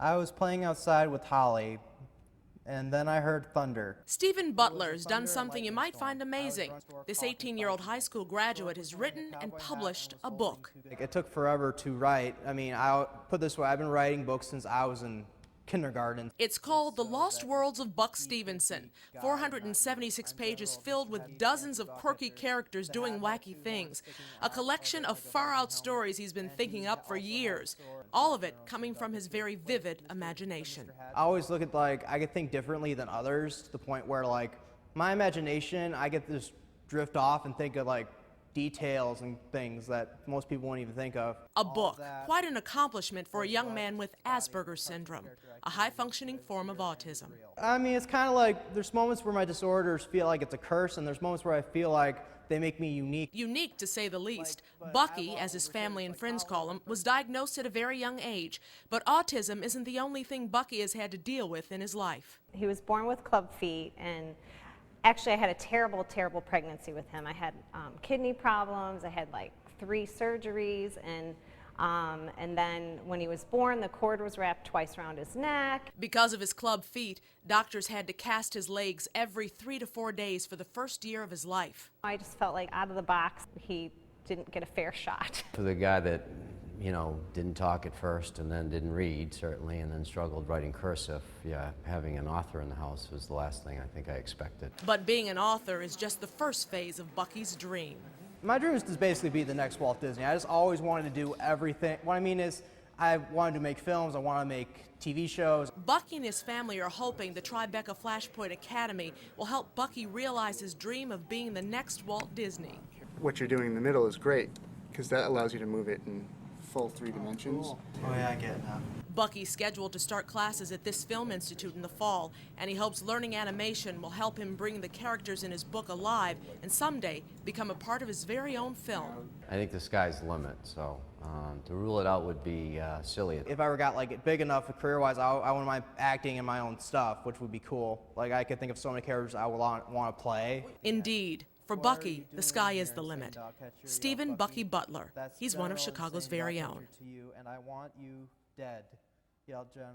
I was playing outside with Holly, and then I heard thunder. Stephen Butler's done something you might find amazing. This 18-year-old high school graduate has written and published a book. It took forever to write. I mean, I'll put it this way, I've been writing books since I was in kindergarten. It's called The Lost Worlds of Buck Stevenson, 476 pages filled with dozens of quirky characters doing wacky things, a collection of far-out stories he's been thinking up for years, all of it coming from his very vivid imagination. I always look at, I could think differently than others, to the point where, my imagination, I get to just drift off and think of, details and things that most people won't even think of. A book, quite an accomplishment for a young man with Asperger's syndrome, a high-functioning form of autism. I mean, it's kind of like, there's moments where my disorders feel like it's a curse, and there's moments where I feel like they make me unique. Unique, to say the least. Bucky, as his family and friends call him, was diagnosed at a very young age, but autism isn't the only thing Bucky has had to deal with in his life. He was born with club feet, and actually I had a terrible, terrible pregnancy with him. I had kidney problems, I had 3 surgeries, and then when he was born, the cord was wrapped twice around his neck. Because of his club feet, doctors had to cast his legs every 3 to 4 days for the first year of his life. I just felt like out of the box, he didn't get a fair shot. For the guy that, didn't talk at first and then didn't read, certainly, and then struggled writing cursive, yeah, having an author in the house was the last thing I think I expected. But being an author is just the first phase of Bucky's dream. My dream is to basically be the next Walt Disney. I just always wanted to do everything. What I mean is, I wanted to make films, I want to make TV shows. Bucky and his family are hoping the Tribeca Flashpoint Academy will help Bucky realize his dream of being the next Walt Disney. What you're doing in the middle is great, because that allows you to move it in full 3 dimensions. Oh yeah, I get it now. Bucky's scheduled to start classes at this film institute in the fall, and he hopes learning animation will help him bring the characters in his book alive and someday become a part of his very own film. I think the sky's the limit, so to rule it out would be silly. If I ever got big enough career-wise, I wouldn't mind acting in my own stuff, which would be cool. I could think of so many characters I would want to play. Indeed. For Bucky, the sky is the limit. Stephen Bucky Butler. He's one of Chicago's very own. And I want you dead. Yelled General.